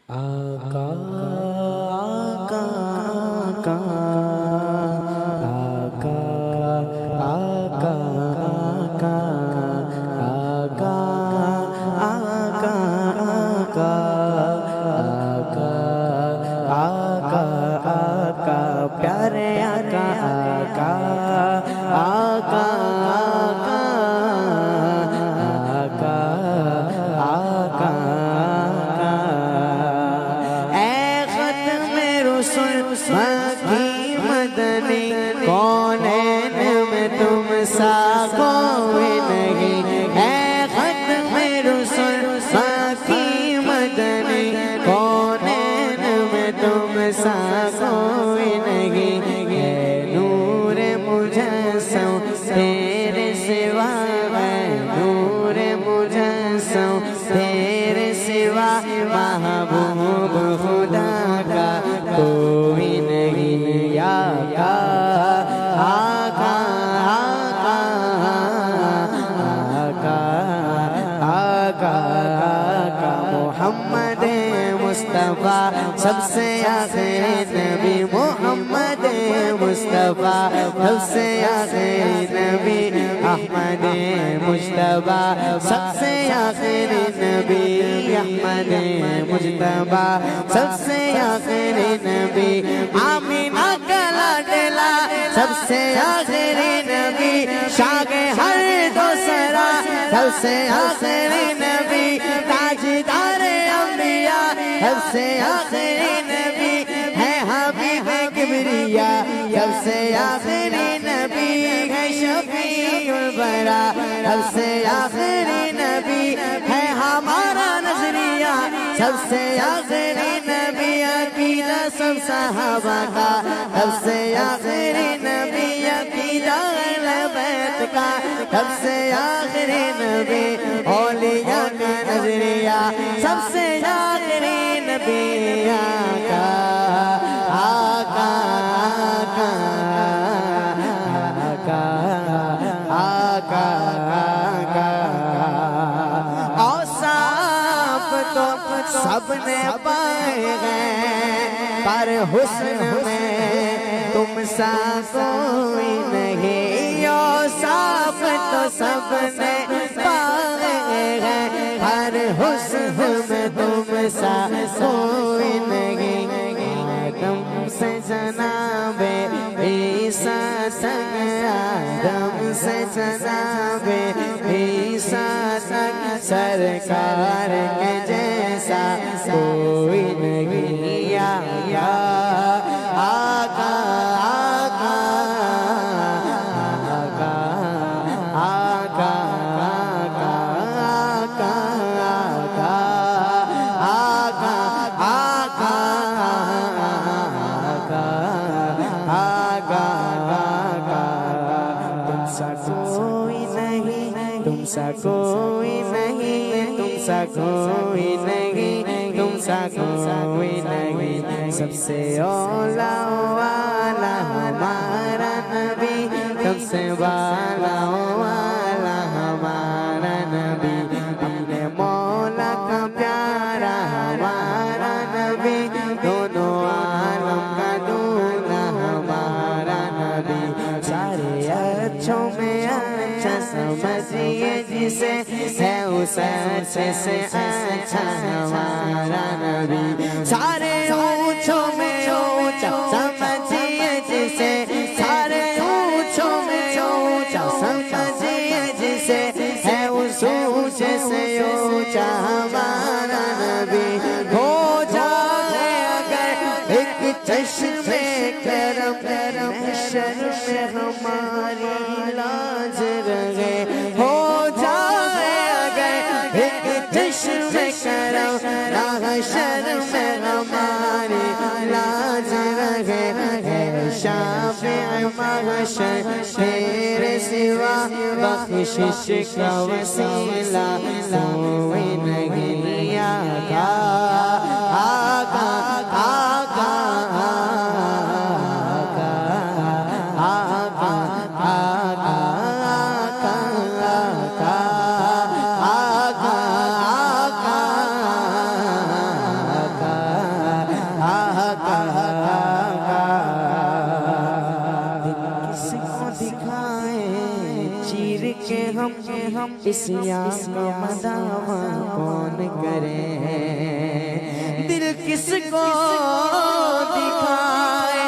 آقا آقا آقا آقا آقا آقا آقا آقا آقا آقا آقا پیارے آقا آقا آقا آقا آقا مکی مدنی کونین میں تم سا کوئی نہیں، اے ختم رسول مکی مدنی کونین میں تم سا کوئی نہیں، اے نور مجسم تیرے سوا ہے، نور مجسم تیرے سوا محبوب خدا کا کوئی نہیں، یا آقا آقا آقا آقا آقا محمد مصطفیٰ سب سے آخری نبی، محمد مصطفیٰ سب سے آخری نبی، احمد مجتبیٰ سب سے آخری نبی، احمد مجتبیٰ سب سے آخری نبی، آمینہ کا لاڈلا سب سے آخری نبی، شاہ ہر دوسرا سب سے آخری نبی، تاجدار انبیاء سب سے آخری نبی، ہے حبیب کبریا سب سے آخری نبی، ہے شفیع البرا سب سے آخری نبی، ہے ہمارا نظریہ سب سے آخری نبی، عقیدہ سب صحابہ کا سب سے آخری نبی، عقیدہ اہل بیت کا سب سے آخری نبی، اولیاء کا نظریہ سب سے آخری نبی، آقا آقا آقا آقا آقا اوصاف تو سب نے پائے ہیں، پر حسن میں تم سا کوئی نہیں، اوصاف تو سب نے پائے ہیں، پر حسن میں تم سا کوئی نہیں، آدم سے جناب عیسیٰ تک، آدم سے جناب عیسیٰ تک سرکار کے جیسا کوئی نہیں، یا آقا آقا آقا آقا آقا آقا آقا آقا آقا تم سا کوئی نہیں، تم سا کوئی نہیں، تم سا کوئی نہیں، تم سا کوئی نہیں، سب سے اولا والا ہمارا نبی، سب سے والا والا ہمارا نبی، اپنے مولا کا پیارا ہمارا نبی، دونوں عالم کا دولہا ہمارا نبی، سارے اچھوں میں اچھا سمجھیے جسے، ہے اس اچھے سے اچھا ہمارا نبی، سارے اونچوں میں اونچا سمجھیے جسے، سارے اونچوں میں اونچا سمجھیے جسے، ہے اس اونچے سے اونچا ہمارا نبی، ہو جائے اگر ایک چشم کرم محشر میں ہماری لاج رہے، ہو جائے اگر ایک چشم کرم محشر میں ہماری لاج رہے، ہے شافع محشر تیرے سوا بخشش کا وسیلہ کوئی نہیں، آقا آقا آقا آقا آقا آقا آقا آقا اس یار کا مداوا کون کرے دل کس کو دکھائے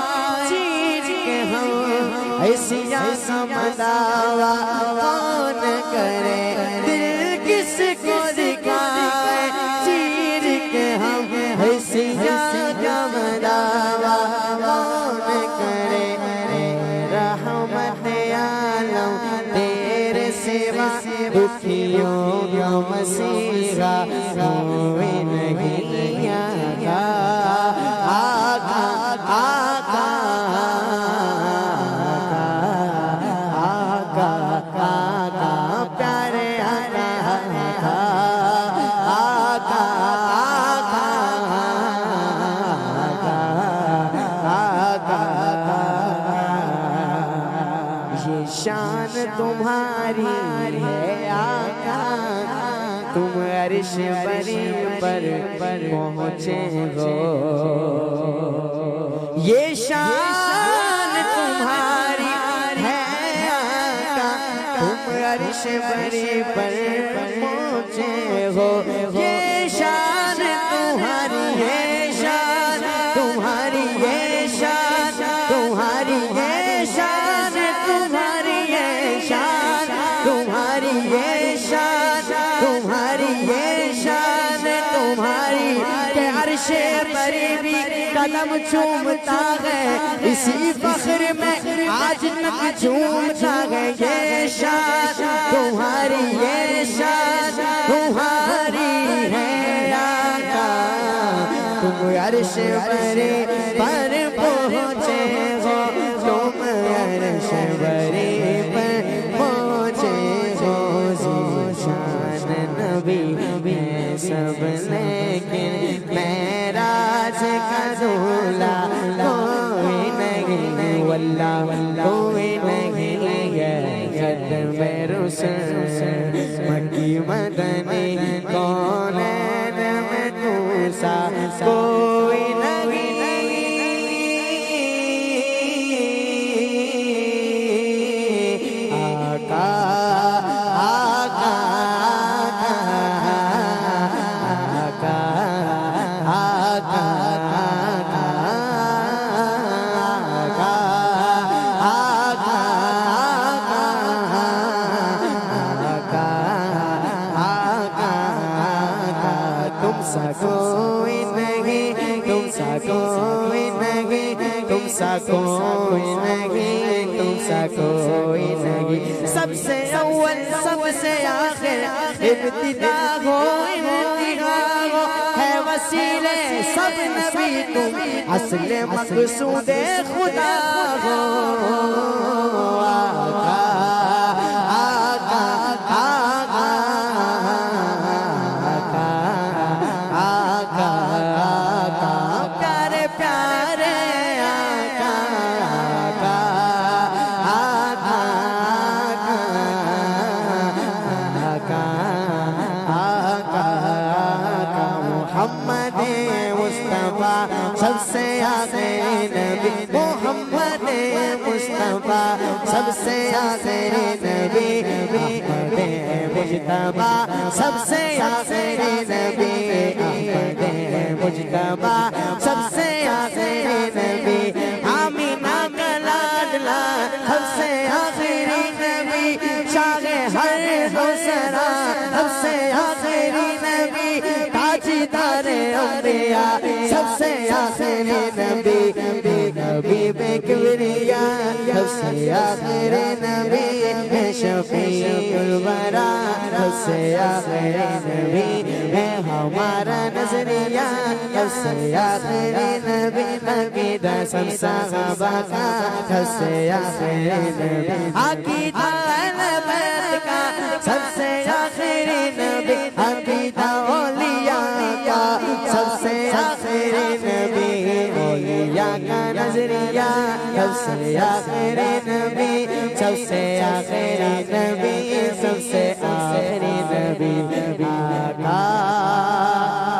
چیر کے ہم اس یار کا مداوا کون کرے دل کس کو دکھائے چیر کے ہم اس یار کا مداوا کون کرے رحمت عالم تیرے سوا دکھیوں کا مسیحا کوئی نہیں آقا آقا آقا آقا آقا پیارے آقا آقا یہ شان تمہاری ہے آقا تم عرش بری پر پہنچے ہو یہ شان تمہاری ہے آقا تم عرش بری پر پہنچے ہو یہ شان تمہاری ہے شان تمہاری ہے شان تمہاری ہے شان تمہاری ہے شان تمہاری ہے شان تمہاری ہے شان تمہاری کہ عرش بری بھی قدم چومتا ہے اسی فخر میں آج تک جھومتا ہے یہ شان تمہاری یہ شان تمہاری ہے آقا تم عرش بری پر پہنچے ہو تم عرش بری پر پہنچے ہو ذیشان نبی میں سب لیکن معراج کا دولہ کوئی نہیں واللہ کوئی نہیں ہے ختم رسل مکی مدنی کونین میں تو سا کوئی نہیں آقا آقا آقا آقا تم سا کوئی نہیں تم سا کوئی نہیں تم سا کوئی نہیں تم سا کوئی نہیں سب سے اول سب سے آخر ابتدا ہو انتہا ہو ہے وسیلے سب نبی تم اصل مقصود خدا ہو آقا آقا آقا آقا آقا پیارے پیارے آقا آقا آقا آقا آقا محمد مصطفیٰ سب سے آخری نبی محمد مصطفیٰ سب سے آخری نبی احمد مجتبیٰ سب سے آخری نبی احمد مجتبیٰ سب سے آخری نبی آمینہ کا لاڈلا سب سے آخری نبی شاہ ہر دوسرا سب سے آخری نبی تاجدار انبیاء سب سے آخری نبی نبی بے کبریاء سب سے آخری نبی ہے شفیع الورا سب سے آخری نبی ہے ہمارا نظریہ سب سے آخری نبی عقیدہ سب صحابہ کا سب سے آخری نبی عقیدہ اہل بیت کا سب سے آخری نبی عقیدہ اولیاء کا سب سے آخری نبی اولیاء کا نظریہ سب سے آخری نبی سب سے آخری نبی سب سے آخری نبی آقا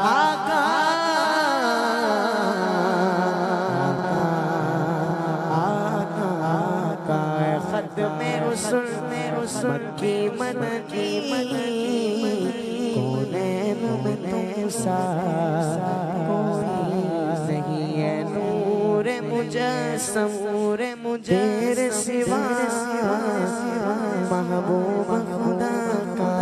آقا آقا آقا ختم رسل مکی مدنی کونین میں تم سا کوئی نہیں ہے نور مجسم تیرے سوا محبوب خدا کا